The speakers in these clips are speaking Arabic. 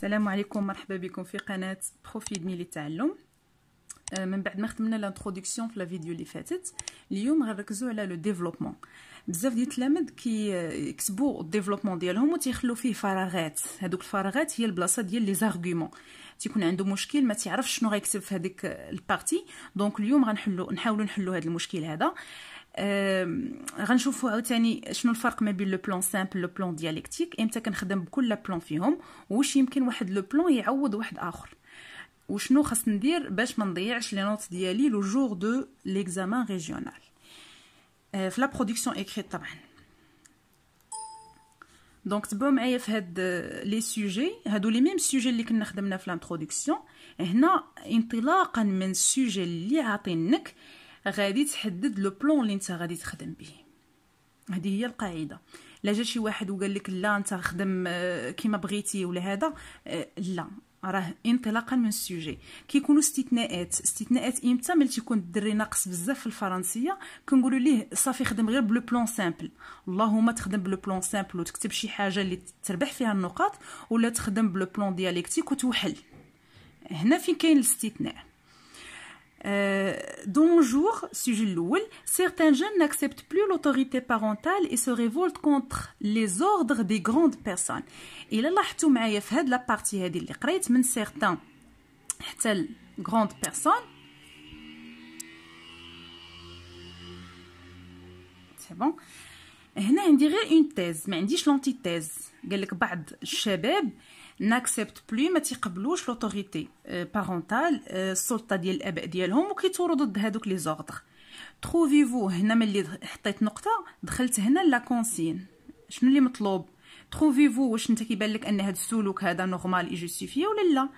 السلام عليكم، مرحبا بكم في قناه بروفيدمي للتعلم. من بعد ما خدمنا لانتروداكسيون في لا فيديو اللي فاتت، اليوم غنركزوا على لو ديفلوبمون. بزاف ديال التلاميذ كيكتبوا الديفلوبمون ديالهم وتيخلوا فيه فراغات. هذوك الفراغات هي البلاصه ديال لي زارغومون. تيكون عنده مشكل ما تعرفش شنو غيكتب في هذيك البارتي. دونك اليوم نحاولوا نحلوا هذا المشكل هذا. غنشوفوا عاوتاني شنو الفرق ما بين لو بلان سامبل لو بلان ديالكتيك، امتى كنخدم بكل بلان فيهم، واش يمكن واحد لو بلان يعوض واحد اخر، وشنو خاص ندير باش ما نضيعش لي نوت ديالي لو جور دو ليكزامان ريجيونال في لا برودكسيون ايكريت طبعا. دونك تبعوا معايا في هاد لي سوجي، هادو لي ميم سوجي اللي كنا خدمنا في الانتروداكسيون. هنا انطلاقا من السوجي اللي عاطينك غادي تحدد لو بلان اللي انت غادي تخدم به. هذه هي القاعده. لا جا شي واحد وقال لك لا انت خدم كيما بغيتي ولا هذا، لا، راه انطلاقا من السوجي. كيكونوا استثناءات امتى؟ ملي تيكون الدري ناقص بزاف في الفرنسيه كنقولوا ليه صافي خدم غير بلو بلان سامبل. اللهم تخدم بلو بلان سامبل وتكتب شي حاجه اللي تربح فيها النقاط، ولا تخدم بلو بلان ديالكتيك وتوحل. هنا فين كاين الاستثناء. Dans nos jours, sujet l'oul, certains jeunes n'acceptent plus l'autorité parentale et se révoltent contre les ordres des grandes personnes. Et là, لاحظتوا معايا في هاد لا بارتي هادي اللي قريت من certains حتى ال grande personne. C'est bon. هنا عندي غير اون تيز، ما عنديش لونتي تيز. قال لك بعض الشباب ناكسبت بلي ما تيقبلوش لوتوريتي بارونتال، السلطه ديال الاباء ديالهم، وكيثوروا ضد هذوك لي زوردر. تروفيفو هنا ملي حطيت نقطه دخلت هنا لا كونسين. شنو اللي مطلوب؟ تروفيفو واش انت كيبان لك ان هذا السلوك هذا نورمال يجوستيفي ولا لا؟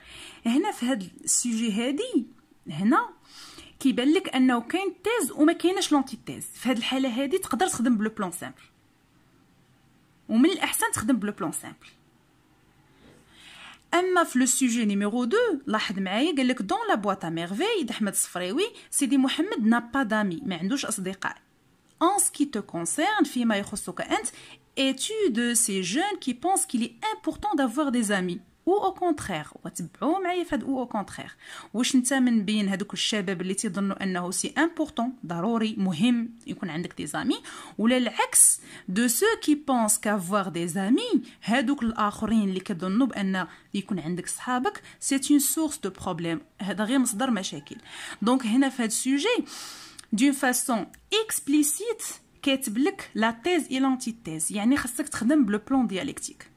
هنا في هذا السوجي هادي هنا كيبان لك انه كاين تيز وما كايناش لونتي تيز. في هذه الحاله هذه تقدر تخدم بلو بلان سامبل، ومن الاحسن تخدم بلو بلان سامبل. اما في لو سوجي نيميرو 2 لاحظ معايا قال لك دون لا بواط ا ميرفي احمد الصفريوي سيدي محمد نا با دامي، ما عندوش اصدقاء. ان سكي تو كونسيرن فيما يخصك انت es-tu de ces jeunes qui pensent qu'il est important d'avoir des amis ou au contraire؟ وتبعوا معايا في هاد او كونترير. واش انت من بين هذوك الشباب اللي تيظنوا انه سي امبورطون ضروري مهم يكون عندك دي زامي، ولا العكس دو سو كي بونس كافوار دي زامي، هذوك الاخرين اللي كيظنوا بان يكون عندك صحابك سي اون سورس دو بروبليم، هذا غير مصدر مشاكل. دونك هنا في هذا السوجي دون فاسون اكسبليسيت كاتب لك لا تيز اي لونتي تيز، يعني خاصك تخدم بلو بلان ديالكتيك.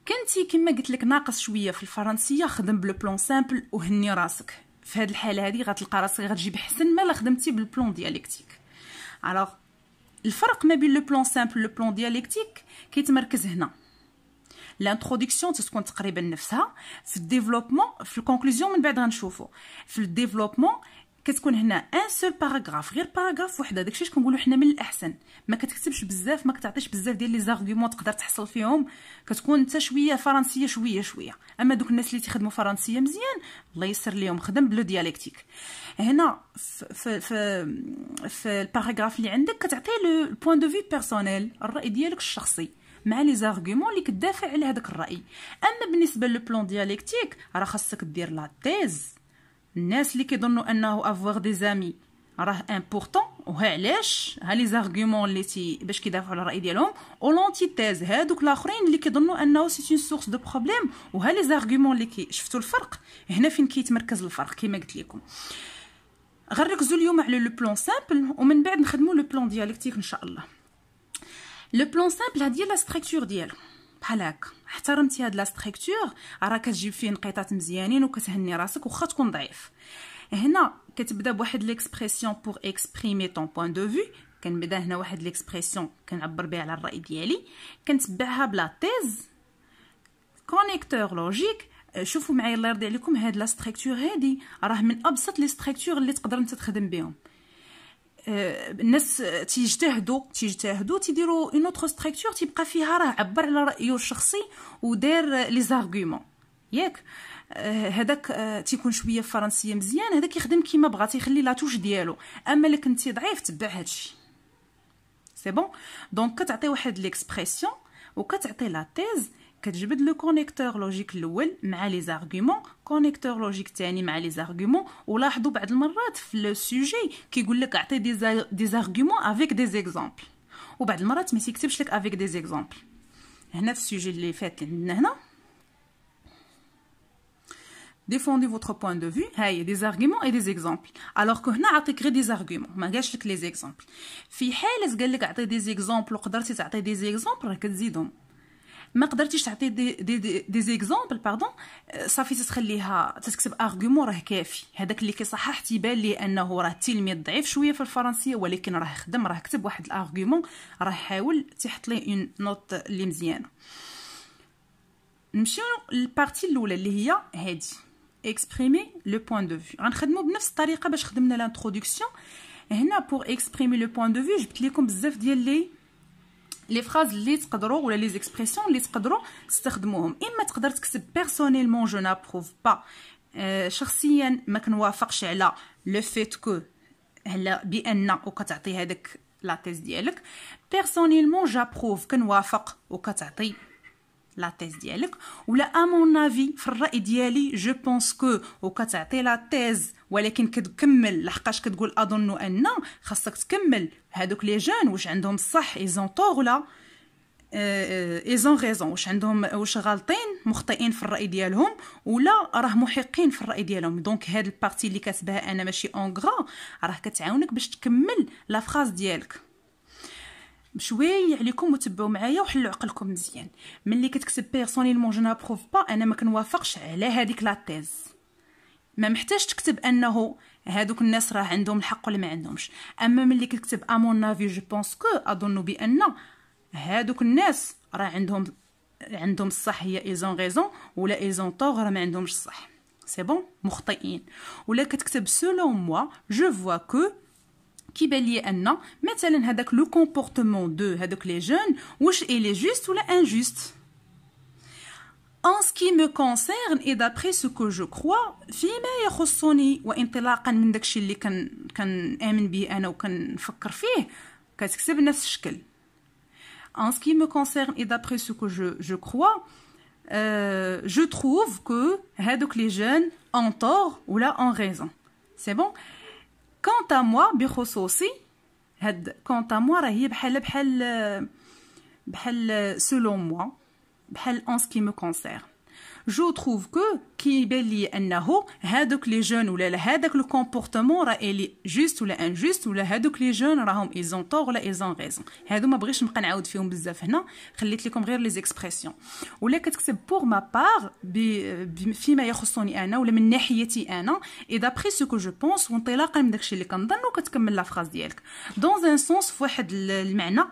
كنتي كما قلت لك ناقص شويه في الفرنسيه، خدم بلو بلان سامبل وهني راسك. في هذه الحاله هذه غتلقى راسك غتجيب احسن ما لا خدمتي بالبلان ديالكتيك. الوغ الفرق ما بين لو بلان سامبل لو بلان ديالكتيك كيتمركز هنا. الانتروداكسيون تكون تقريبا نفسها، في الديفلوبمون في الكونكلوزيون من بعد غنشوفوا. في الديفلوبمون كتكون هنا ان سول باراغراف، غير باراغراف وحده. داكشي اش كنقولوا حنا من الاحسن ما كتكتبش بزاف، ما كتعطيش بزاف ديال لي زارغومون تقدر تحصل فيهم، كتكون انت شويه فرنسيه شويه. اما دوك الناس اللي تيخدموا فرنسيه مزيان الله يسر ليهم، خدم بلو ديالكتيك. هنا في الباراغراف اللي عندك كتعطي لو بوين دو في بيرسونيل، الراي ديالك الشخصي مع لي زارغومون اللي كتدافع على هذاك الراي. اما بالنسبه لو بلان ديالكتيك راه خاصك دير لا تيز. الناس اللي كيظنوا انه افوار دي زامي راه امبورطون، وها علاش، ها لي زارغومون اللي باش كيدافعوا على الراي ديالهم، او لونتي تيز هادوك الاخرين اللي كيظنوا انه سي اون سورس دو بروبليم، وها لي زارغومون اللي شفتوا الفرق. هنا فين كيتمركز الفرق كما قلت لكم. غنركزوا اليوم على لو بلان سامبل ومن بعد نخدموا لو بلان ديالكتيك ان شاء الله. لو بلان سامبل هادي لا ستركتور ديالو بحال هكا. احترمتي هاد لا ستركتور راه كتجيب فيه نقيطات مزيانين وكتهني راسك واخا تكون ضعيف. هنا كتبدا بواحد ليكسبرسيون بور اكسبريمي طون بوين دو في. كنبدا هنا واحد ليكسبرسيون كنعبر بها على الراي ديالي، كنتبعها بلا تيز كونيكتور لوجيك. شوفوا معايا الله يرضي عليكم، هاد لا ستركتور هادي راه من ابسط لي ستركتور اللي تقدر انت تخدم بهم. الناس تيجتهدوا تيديروا اون اوتر ستركتور تيبقى فيها راه عبر على رايه الشخصي ودار لي زارغومون ياك. هذاك تيكون شويه فرنسيه مزيان، هذا كيخدم كيما بغا تيخلي لا توش ديالو. اما الا كنتي ضعيف تبع هادشي سي بون. دونك كتعطي واحد ليكسبرسيون وكتعطي لا تيز كتجبد لو كونيكتور لوجيك الاول مع لي زارغومون، كونيكتور لوجيك الثاني مع لي زارغومون. ولاحظوا بعض المرات في لو سوجي كيقول لك اعطي دي زارغومون افيك دي زيكزامبل، وبعض المرات ما تيكتبش لك افيك دي زيكزامبل. هنا في السوجي اللي فات اللي عندنا هنا défendez votre point de vue هاي des arguments et des exemples alors que هنا عطيك غير des arguments ما قالش لك لي زيكزامبل. في حاله قال لك اعطي دي زيكزامبل وقدرتي تعطي دي زيكزامبل راه كتزيدهم، ما قدرتيش تعطي دي زيكزامبل باردون صافي تتخليها تكتب ارغومون راه كافي. هذاك اللي كيصحح تيبان ليه انه راه التلميذ ضعيف شويه في الفرنسيه، ولكن راه خدم راه كتب واحد الارغومون راه حاول تيحط ليه اون نوت اللي مزيانه. نمشيو للبارتي الاولى اللي هي هادي exprimer le point de vue. غنخدمو بنفس الطريقه باش خدمنا لانتروداكسيون. هنا pour exprimer le point de vue جبت لكم بزاف ديال لي فراز اللي تقدروا ولا لي زيكسبرسيون اللي تقدروا تستخدموهم. اما تقدر تكتب personnellement je n'approuve pas، شخصيا ما كنوافقش على لو فيت كو، على بان وكتعطي هذاك لا تيز ديالك. personnellement j'approuve كنوافق وكتعطي لا تيز ديالك. ولا امون افي في الراي ديالي جو بونس كو وكتعطي لا تيز ولكن كتكمل لحقاش كتقول اظن ان خاصك تكمل هادوك لي جون واش عندهم الصح ايزون طور ولا ايزون غيزون، واش عندهم واش غالطين مخطئين في الراي ديالهم ولا راه محقين في الراي ديالهم. دونك هاد البارتي اللي كاتباها انا ماشي اون غرا راه كتعاونك باش تكمل لا فراز ديالك. بشويه عليكم وتبعوا معايا وحلوا عقلكم مزيان. ملي كتكتب بيرسونيلمون جو نابروف با انا ما كنوافقش على هذيك لا تيز، ما محتاج تكتب انه هادوك الناس راه عندهم الحق ولا ما عندهمش. اما ملي كتكتب امون نافي جو بونس كو اظن بان هادوك الناس راه عندهم الصح هي ايزون غيزون ولا ايزون طور راه ما عندهمش الصح سي بون مخطئين. ولا كتكتب سولون موا جو فوا كو كيبان لي ان مثلا هذاك لو كومبورتمون دو هذوك لي جون واش إلي جوست ولا انجوست. En ce qui me concerne et d'après ce que je crois فيما يخصني وانطلاقا من داكشي اللي كنآمن به انا وكنفكر فيه كتكتب نفس الشكل. En ce qui me concerne et d'après ce que je crois je trouve que هذوك لي جون en tort ولا en raison. C'est bon. Quant à moi بخصوصي هاد quant à moi راه هي بحال selon moi بحال en ce qui me concerne. جو trouve que كيبان لي انه هادوك لي جون ولا هذاك لو كومبورتمون راه الي جوست ولا انجوست ولا هادوك لي جون راهم ايزون طور ولا ايزون غيزون. هادو ما بغيتش نبقى نعاود فيهم بزاف هنا، خليت لكم غير لي زيكسبرسيون. ولا كتكتب بور ما بار فيما يخصني انا ولا من ناحيتي انا اي دابري سو كو جو بونس وانطلاقا من داكشي اللي كنظن وكتكمل لا فراز ديالك دون ان سونس في واحد المعنى.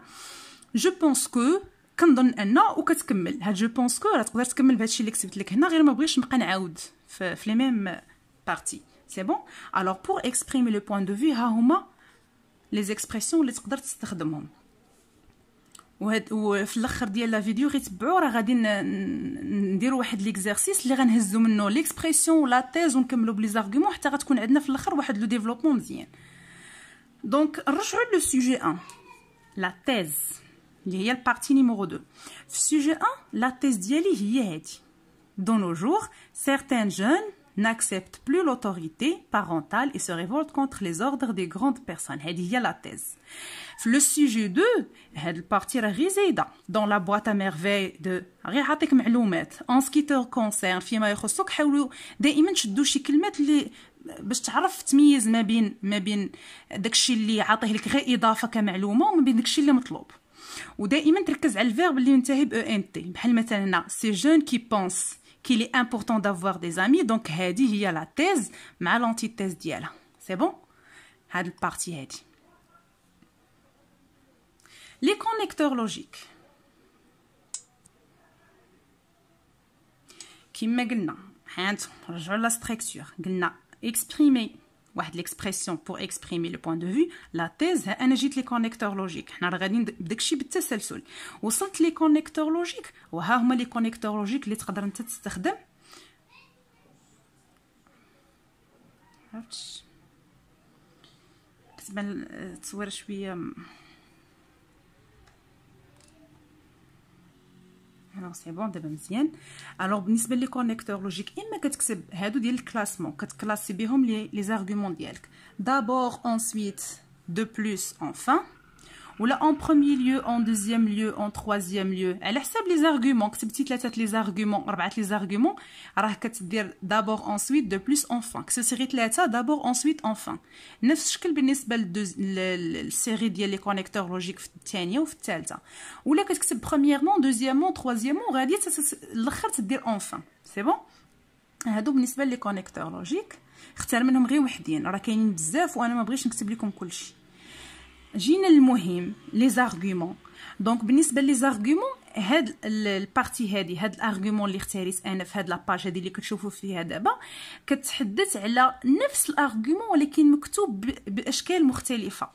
جو بونس كو كنظن ان وكتكمل هاد جو بونس كو راه تقدر تكمل بهادشي اللي كتبت لك هنا، غير ما بغيتش نبقى نعاود في لي ميم بارتي سي بون. الوغ بور اكسبريمي لو بوين دو في ها هما لي زيكسبرسيون اللي تقدر تستخدمهم. وفي الاخر ديال لا فيديو غيتبعوا راه غادي نديروا واحد ليكزارسيس اللي غنهزوا منه ليكسبرسيون ولا تيز ونكملوا بلي زارغومون حتى غتكون عندنا في الاخر واحد لو ديفلوبمون مزيان. دونك نرجعوا لو سوجي 1 لا تيز اللي هي البارتي نيميرو 2. في السوجي 1 لا تيز ديالي هي هادي. دون نو جور certains jeunes n'acceptent plus l'autorité parentale et se révoltent contre les ordres des grandes personnes. هادي هي لا تيز. في لو سوجي 2 هاد البارتي راه غير زايده دون لا بواط ا ميرفي دو غير عطيك معلومات ان سكي تو كونسيرن فيما يخصك. حاولوا دائما تشدوا شي كلمات اللي باش تعرف تميز ما بين داكشي اللي عاطيه لك غير اضافه كمعلومه وما بين داكشي اللي مطلوب. ودائما تركز على الفيرب اللي ينتهي ب ان تي بحال مثلا هنا سي جون كي بونس qu'il est important d'avoir des amis. donc هذه هي لا تيز مع لونتي تيز ديالها سي بون. هاد البارتي هادي لي كونيكتور لوجيك كما قلنا هانتو نرجعوا لا ستركتور. قلنا اكسبريمي واحد ليكسبرسيون بور اكسبريمي لو بوين دو في لا تيز. ها انا جيت لي كونيكتور لوجيك حنا راه غاديين بداكشي بالتسلسل. وصلت لي كونيكتور لوجيك وها هما لي كونيكتور لوجيك اللي تقدر انت تستخدم. عرفتش كتبان التصوير شويه سي بون دابا مزيان. الوغ بالنسبه لي كونيكتور لوجيك اما كتكتب هادو ديال الكلاسمون كتكلاسي بهم لي زارغومون ديالك d'abord ensuite de plus enfin ولا en premier lieu en deuxième lieu en troisième lieu على حساب لي زارغومون. كتبتي 3 لي زارغومون 4 لي زارغومون راه كتدير d'abord ensuite de plus enfin. كتبتي غير 3 d'abord ensuite enfin. نفس الشكل بالنسبه للسيري ديال لي كونيكتور لوجيك في الثانيه وفي الثالثه. ولا كتكتب premièrement deuxièmement troisièmement غادي الاخر تدير enfin. سي بون. هادو بالنسبه لي كونيكتور لوجيك اختار منهم غير وحدين، راه كاينين بزاف وانا ما بغيتش نكتب لكم كلشي. جينا المهم لي زارغومون. دونك بالنسبه لي زارغومون هاد البارتي هادي، هاد الارغومون اللي اختاريت انا في هاد لاباج هادي اللي كتشوفوا فيها دابا كتحدث على نفس الارغومون ولكن مكتوب باشكال مختلفه،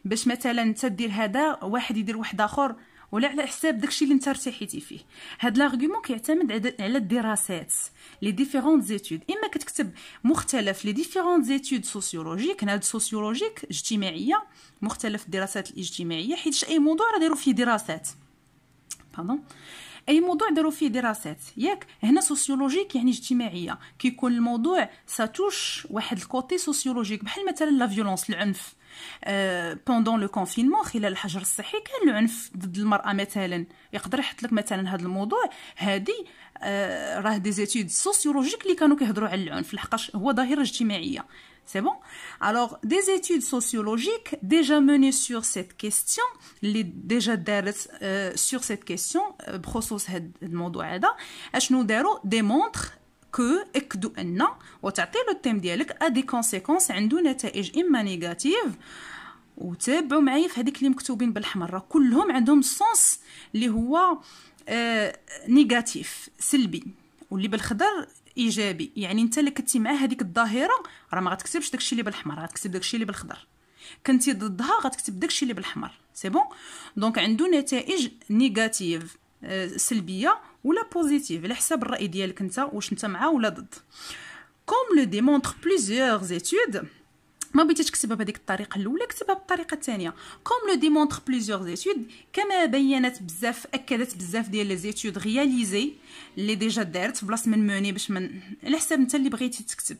باش مثلا انت دير هذا واحد يدير واحد اخر ولا على حساب داكشي اللي انت ارتحيتي فيه. هاد لارغومون كيعتمد على الدراسات لي ديفيرونت زيتود. اما كتكتب مختلف لي ديفيرونت زيتود سوسيولوجيك، هاد سوسيولوجيك اجتماعيه، مختلف الدراسات الاجتماعيه، حيت اي موضوع راه داروا فيه دراسات. باردون، اي موضوع داروا فيه دراسات ياك. هنا سوسيولوجيك يعني اجتماعيه، كيكون الموضوع ساتوش واحد الكوتي سوسيولوجيك، بحال مثلا لا فيولونس، العنف. بوندون لو كونفينمون، خلال الحجر الصحي، كان العنف ضد المراه مثلا. يقدر يحط لك مثلا هذا الموضوع هادي راه دي زيتود سوسيولوجيك اللي كانوا كيهضروا على العنف، لحقاش هو ظاهره اجتماعيه. C'est bon. Alors, des études sociologiques déjà menées sur cette question, les déjà دارت sur cette question بخصوص هاد الموضوع هذا، اشنو داروا؟ démontre que اكدوا ان وتعطي له التيم ديالك ا دي كونسيكونس، عنده نتائج اما نيجاتيف. وتابعوا معايا في هذيك اللي مكتوبين بالحمر، راه كلهم عندهم السونس اللي هو نيجاتيف سلبي، واللي بالخضر ايجابي. يعني انت اللي كنتي مع هذيك الظاهره راه ما غتكتبش داكشي اللي بالحمر، غتكتب داكشي اللي بالخضر. كنتي ضدها غتكتب داكشي اللي بالحمر. سي بون. دونك عنده نتائج نيجاتيف سلبيه ولا بوزيتيف على حساب الراي ديالك انت، واش انت مع ولا ضد. كوم لو ديمونطر بليزيور زيتود، ما بغيتيش تكتبها بهذيك الطريقه الاولى، كتبها بالطريقه الثانيه. كوم لو ديمونطر بليزيور زيتود، كما بينت بزاف، اكدت بزاف ديال لي زيتود رياليزي اللي ديجا دارت في بلاصه من موني، باش من على حساب انت اللي بغيتي تكتب،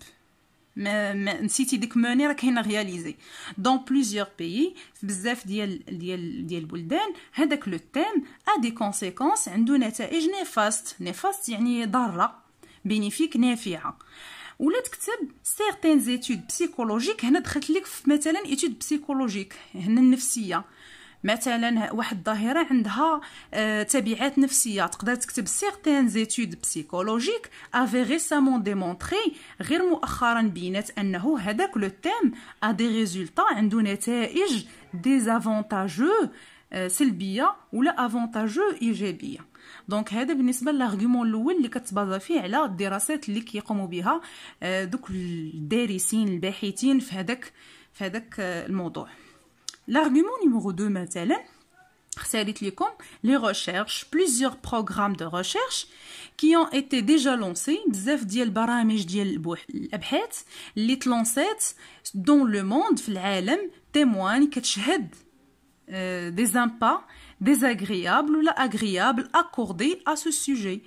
ما نسيتي ديك موني راه كاينه رياليزي دون بليزيور بيي، في بزاف ديال البلدان. هذاك لو تيم ا دي كونسيكونس، عنده نتائج نيفاست يعني ضاره، بينيفيك نافعه. ولا تكتب سيغتين زيتود بسيكولوجيك، هنا دخلت لك في مثلا ايتود بسيكولوجيك، هنا النفسيه مثلا واحد الظاهره عندها تبعات نفسيه، تقدر تكتب سيغتين زيتود بسيكولوجيك افي ريسامون ديمونطري، غير مؤخرا بينت انه هذاك لو تيم ا دي ريزولطا، عنده نتائج ديزافونتاجو سلبيه ولا افونتاجو ايجابيه. دونك هذا بالنسبه للارغومون الاول اللي كتبازا فيه على الدراسات اللي كيقوموا بها دوك الدارسين الباحثين في هذاك الموضوع. L'argument numéro 2 مثلا اختاريت لكم les recherches, plusieurs programmes de recherche qui ont été déjà lancés، بزاف ديال البرامج ديال الابحاث اللي تلونسات dans le monde في العالم، témoignent كتشهد des impacts désagréables ou agréables accordés à ce sujet.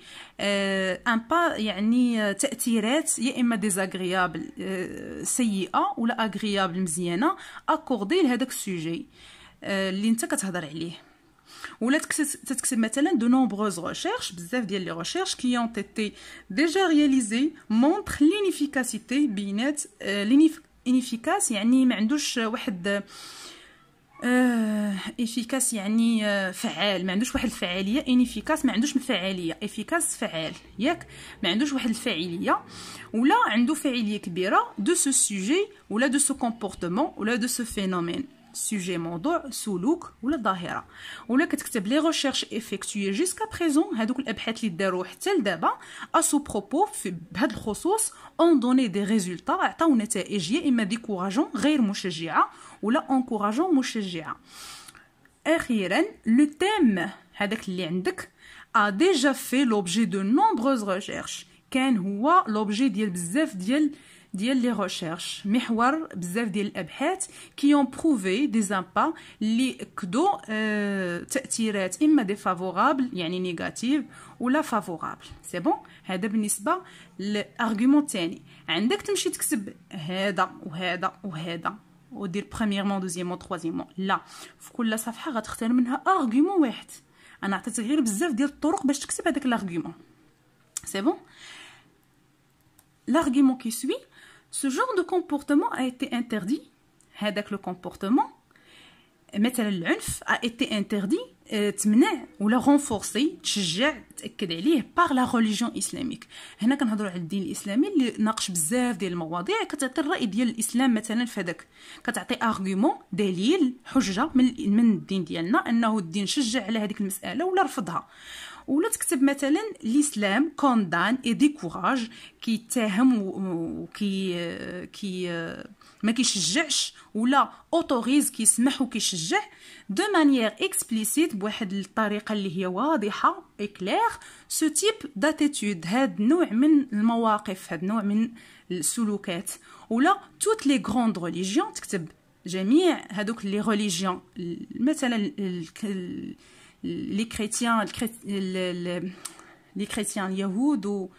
impact يعني تأثيرات يا إما désagréable سيئة ولا agréable مزيانة accordé لهذاك السوجي اللي انت كتهضر عليه. ولا تكتب مثلا de nombreuses recherches، بزاف ديال لي recherches qui ont été déjà réalisées montrent l'inefficacité، بينات l'inefficace يعني ما عندوش واحد افيكاس يعني فعال، ما عندوش واحد الفعاليه. انيفيكاس ما عندوش فعاليه، افيكاس فعال ياك، ما عندوش واحد الفاعليه ولا عنده فاعليه كبيره دو سو سوجي ولا دو سو كومبورتمون ولا دو سو فينومين، سوجي موضوع، سلوك ولا ظاهره. ولا كتكتب لي ريشيرش افيكتوي جوسكا بريزون، هذوك الابحاث اللي داروا حتى لدابا اسو بروبو بهذا الخصوص اون دوني دي ريزولطا، عطاو نتائج يا اما ديكوراجون غير مشجعه ولا انكوراجون مشجعه. اخيرا لو تيم هذاك اللي عندك ا ديجا في لوبجي دو نومبروز ريشيرش، كان هو لوبجي ديال بزاف ديال ديال لي ريشيرش، محور بزاف ديال الابحاث كي بروفي دي زامبا اللي كدو تاثيرات اما ديفافورابل يعني نيجاتيف ولا فافورابل. سي بون. هذا بالنسبه للارغومون الثاني. عندك تمشي تكتب هذا وهذا وهذا ودير بريميرمون دوزيامون تروازيامون، لا، في كل صفحه غتختار منها ارغومون واحد. انا عطيتك غير بزاف ديال الطرق باش تكتب هذاك الارغومون. سي بون. l'argument qui suit, ce genre de comportement a été interdit. هذاك le comportement مثلا العنف a été interdit، تمنع ولا renforcé، تشجع، تاكد عليه par la religion islamique. هنا كنهضروا على الدين الاسلامي اللي ناقش بزاف ديال المواضيع، كتعطي الراي ديال الاسلام مثلا في هذاك، كتعطي ارغومون دليل حجه من الدين ديالنا انه الدين شجع على هذيك المساله ولا رفضها. ولا تكتب مثلا الاسلام كوندان اي ديكوراج، كيتهم وكي ما كيشجعش، ولا اوتوريز كيسمح وكيشجع دو مانيير اكسبليسيت، بواحد الطريقه اللي هي واضحه اي كلير، سو تيب داتيتود، هاد النوع من المواقف، هاد النوع من السلوكات. ولا توت لي غروند ريليجيون، تكتب جميع هادوك لي ريليجيون، مثلا لي كريتيان اليهود و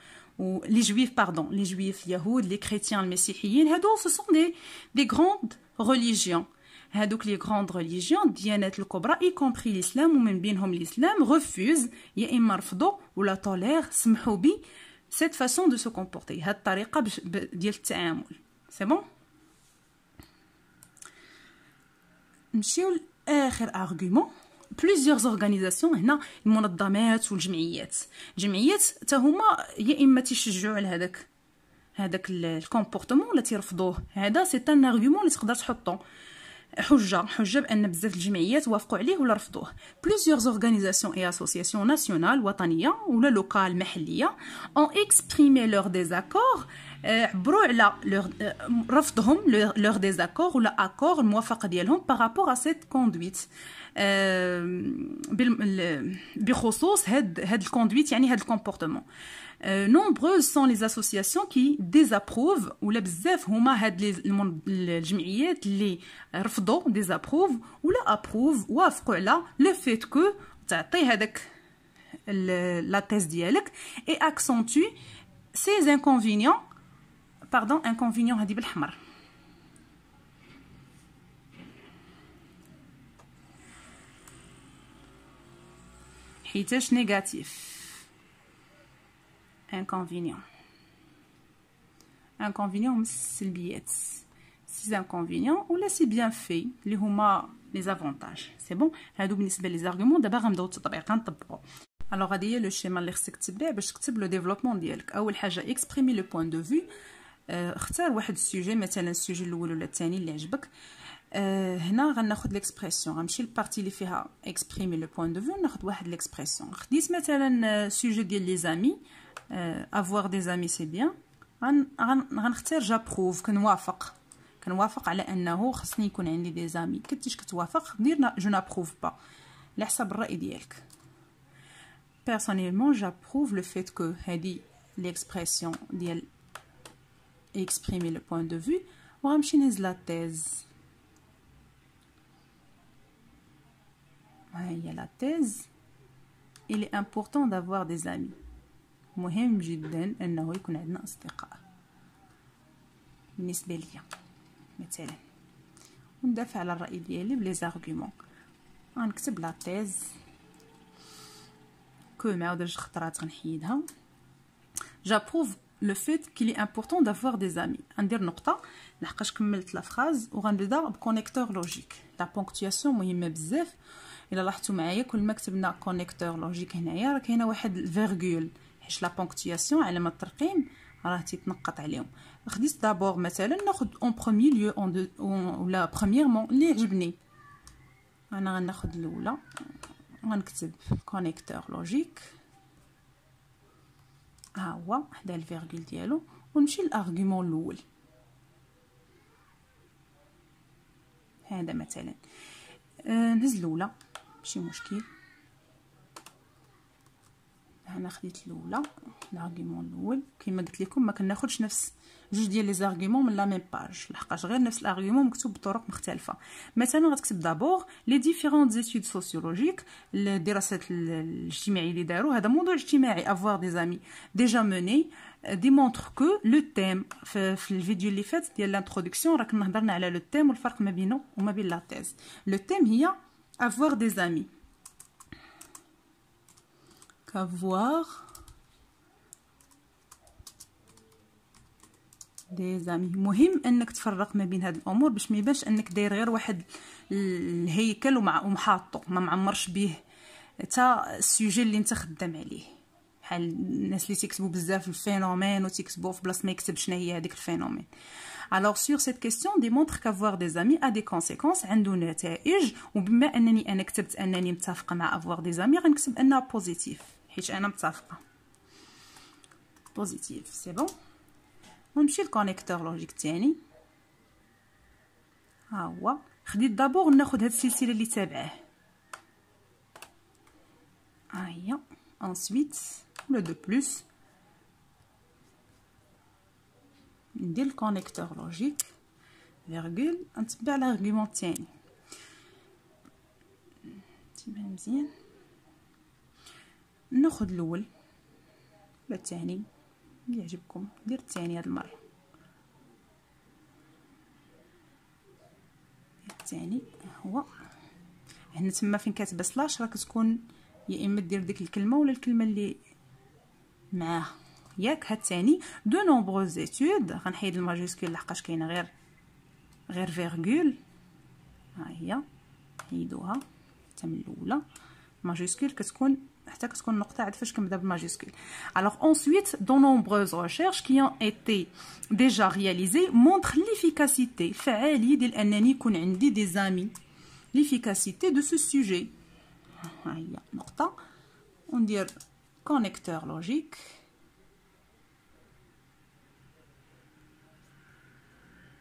لي جويف باردون، لي جويف اليهود، لي كريتيان المسيحيين، هادو سو سون دي غروند ريليجيون. هادوك لي غروند ريليجيون الديانات الكبرى اي كومبري الاسلام ومن بينهم الاسلام ريفوز، يا اما رفضوا ولا طولير، سمحوا بي سيت فاسون دو سو كومبورتي، هاد الطريقه ديال التعامل. سي بون. نمشيو لاخر ارغومون. plusieurs organisations، هنا المنظمات والجمعيات. الجمعيات حتى هما يا اما تيشجعوا على هذاك الكومبورتمون ولا تيرفضوه. هذا سي ان ارغومون اللي تقدر تحطو حجه بان بزاف الجمعيات وافقوا عليه ولا رفضوه. plusieurs organisations et associations nationales وطنيه ولا لوكال محليه ont exprimé leur désaccord، عبروا على رفضهم leur désaccord ولا accord الموافقه ديالهم par rapport à cette conduite، بخصوص هاد الكوندويت يعني هاد الكومبورتمون. nombreuses sont les associations qui désapprouvent، ولا بزاف هما هاد الجمعيات اللي رفضوا désapprove ولا approve، وافقوا على لو فيت كو تعطي هذاك لا تيز ديالك et accentue ces inconvénients. pardon inconvénients هادي بالحمر، حيتاش نيجاتيف. inconvénients هما السلبيات، سي inconvénients ولا سي بيان في اللي هما لي زافونتاج. سي بون. هادو بالنسبه لي زارغومون. دابا غنبداو التطبيق، غنطبقوا. الوغ هادي هي لو شيما اللي خصك تتبع باش تكتب لو ديفلوبمون ديالك. اول حاجه اكسبريمي لو بوين دو فيو، اختار واحد السوجي، مثلا السوجي الاول ولا الثاني اللي عجبك. هنا غناخذ ليكسبرسيون، غنمشي للبارتي اللي فيها اكسبريمي لو بوين دو فيو، ناخذ واحد ليكسبرسيون. خديت مثلا سوجي ديال لي زامي، افوار دي زامي سي بيان، غنختار جابروف، كنوافق على انه خصني يكون عندي دي زامي. كنتيش كتوافق دير جو نابروف با على حسب الراي ديالك. personnellement j'approuve le fait que هذه l'expression ديال exprimer le point de vue. وغنمشي نهز لا تيز، ها هي لا تيز. il est important d'avoir des amis، مهم جدا انه يكون عندنا اصدقاء. بالنسبه ليا مثلا وندافع على الراي ديالي بلي زارغومون، غنكتب لا تيز كو ما عاودش خطرات غنحيدها. جابروف لو فيت كي لي امبورطون دافوار دي زامي. غندير نقطه لحقاش كملت لا فراز، وغنبدا بكونيكتور لوجيك. لا بونكتواسيون مهمه بزاف. الا لاحظتوا معايا كل ما كتبنا كونيكتور لوجيك هنايا راه كاينه واحد الفيرغول، حيت لا بونكتواسيون علامه الترقيم راه تيتنقط عليهم. خديت دابور مثلا ناخذ اون بروميي ليو ولا برومييرمون اللي عجبني. انا غناخذ الاولى، غنكتب كونيكتور لوجيك، ها هو حدا الفيرغول ديالو، ونمشي للارغومون الاول. هذا مثلا نهز الاولى ماشي مشكل، هنا خديت الاولى الارغيومون الاول. كما قلت لكم ما كناخذش نفس جوج ديال لي زارغيومون من لا ميم باج، لحقاش غير نفس الارغيومون مكتوب بطرق مختلفه. مثلا غتكتب دابور لي ديفيرونت زيتود سوسيولوجيك، الدراسات الاجتماعيه اللي داروا، هذا موضوع اجتماعي افوار دي زامي ديجا موني ديمونطر كو لو تيم. في الفيديو اللي فات ديال لانتروداكسيون راه كنا هضرنا على لو تيم والفرق ما بينه وما بين لا تيز. لو تيم هي افوار دي زامي، كافوار دي زامي. مهم انك تفرق ما بين هاد الامور باش ما يبانش انك داير غير واحد الهيكل ومحاطو ما معمرش به حتى السوجي اللي انت خدام عليه. بحال الناس اللي تيكتبوا بزاف الفينومين وتيكتبوا في بلاصه ما يكتبش شنو هي هذيك الفينومين. Alors sur cette question démontre qu'avoir des amis a des conséquences، عنده نتائج. وبما انني انا كتبت انني متفقه مع avoir des amis غنكتب انها بوزيتيف حيت انا متفقه. بوزيتيف سي بون. ونمشي للكونيكتور لوجيك الثاني. ها هو خديت دابور ناخذ هاد السلسله اللي تابعه، ها هي ensuite le de plus ندير الكونيكتور لوجيك فيرغول نتبع الارغيومون الثاني. تبان مزيان. ناخذ الاول ولا الثاني اللي يعجبكم، دير الثاني هاد المره. الثاني هو هنا تما فين كاتبه سلاش راه كتكون يا اما دير ديك الكلمه ولا الكلمه اللي معاها ياك. هاد الثاني دو نومبروز زيتود غنحيد الماجيسكول لحقاش كاينه غير فيرغول. ها هي حيدوها حتى من الاولى. ماجيسكول كتكون حتى كتكون النقطه عاد فاش كنبدا بالماجيسكول. Alors ensuite de nombreuses recherches qui ont été déjà réalisées montrent l'efficacité الفعاليه ديال انني يكون عندي دي زامي. l'efficacité de ce sujet. ها هي نقطه وندير كونيكتور لوجيك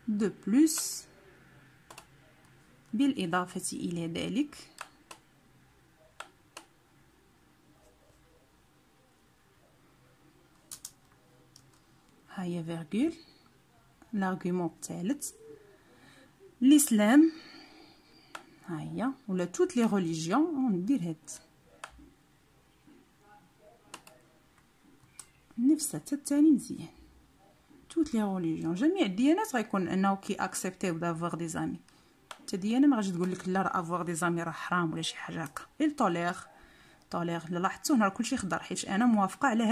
de plus بالإضافة إلى ذلك هيا فيرغول الارغيومون الثالث الإسلام. هيا ولا توت لي ريليجيون ندير هاد نفس حتى الثاني مزيان. توت لي ريليجيون جميع الديانات غيكون انه كي اكسبتيو دافوار دي زامي. حتى ديانه ما غاديش تقول لك لا راه افوار دي زامي راه حرام ولا شي حاجه هكا. التولير اللي لاحظتوا هنا كلشي خضر حيت انا موافقه على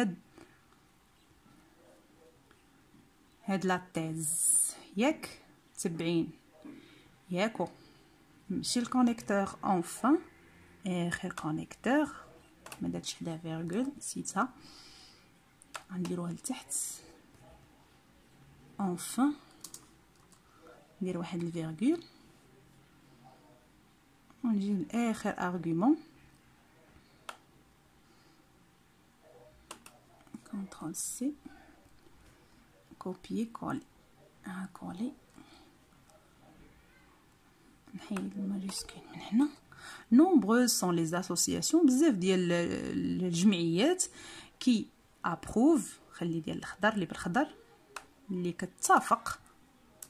هاد لا تيز ياك تبعين ياكو. نمشي الكونيكتور اونفان اخر كونيكتور ما درتش حدا فيرغول نسيتها غنديروها لتحت. اونفان ندير واحد الفيرغول ونجي لاخر ارغيومون كونترول سي كوبيي كولي. كولي نحيد الماجيسكول من هنا. nombreuses sont les associations بزاف ديال الجمعيات كي ابروف خلي ديال الخضر اللي بالخضر اللي كتتفق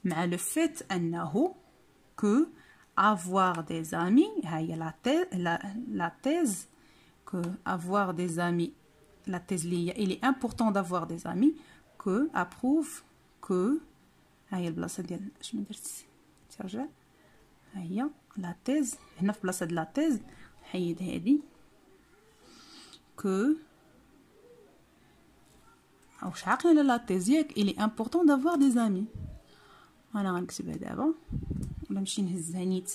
مع لو فيت انه كو avoir des amis ها هي la thèse que avoir des amis la thèse اللي هي il est important d'avoir des amis que approuve que ها هي البلاصه ديال شنو درت ترجع. ها هي لا thèse هنا في بلاصه ديال لا thèse نحيد هذه que او شعقنا لا thèse ياك il est important d'avoir des amis. انا غنكتبها دابا ولا نمشي نهزها نيت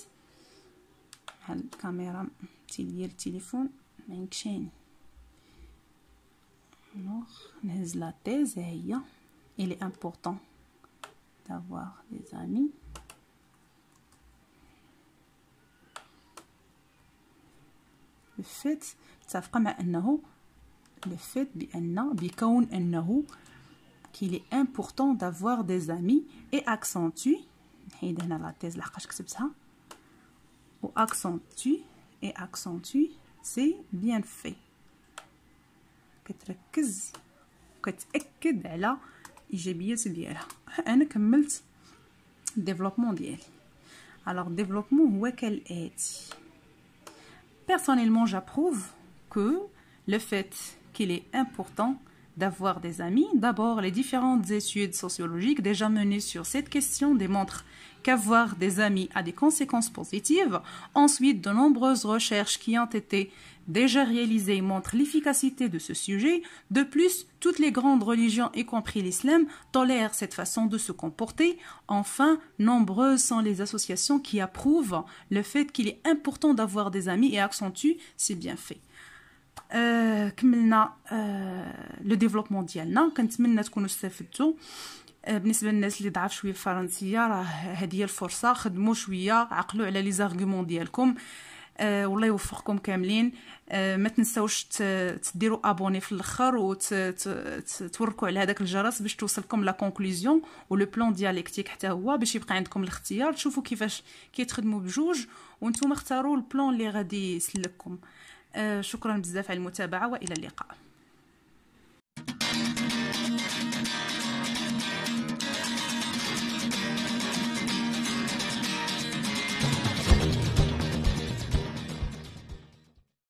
بحال الكاميرا ديال التليفون ما ينكشاني. نهز لا thèse هي il est important d'avoir des amis. le fait متفقه مع انه le fait بكون انه qu'il est important d'avoir des amis et accentue نحيد هنا لا thèse لحقاش كتبتها و accentue c'est bien fait كتركز وكتاكد على ايجابيات ديالها. انا كملت الديفلوبمون ديالي. alors développement هو كالاتي. personnellement j'approuve que le fait qu'il est important d'avoir des amis. D'abord, les différentes études sociologiques déjà menées sur cette question démontrent qu'avoir des amis a des conséquences positives. Ensuite, de nombreuses recherches qui ont été déjà réalisées montrent l'efficacité de ce sujet. De plus, toutes les grandes religions, y compris l'islam, tolèrent cette façon de se comporter. Enfin, nombreuses sont les associations qui approuvent le fait qu'il est important d'avoir des amis et accentuent ces bienfaits. كملنا لو ديفلوبمون ديالنا. كنتمنى تكونوا استفدتوا. بالنسبه للناس اللي ضعاف شويه الفرنسيه راه هذه هي الفرصه، خدموا شويه، عقلوا على لي زارغومون ديالكم. والله يوفقكم كاملين. ما تنساوش تديروا ابوني في الاخر وتوركوا على هذاك الجرس باش توصلكم لا كونكلوزيون ولو بلان ديالكتيك حتى هو باش يبقى عندكم الاختيار تشوفوا كيفاش كيتخدموا بجوج وانتم اختاروا البلان اللي غادي يسلككم. شكرا بزاف على المتابعة وإلى اللقاء.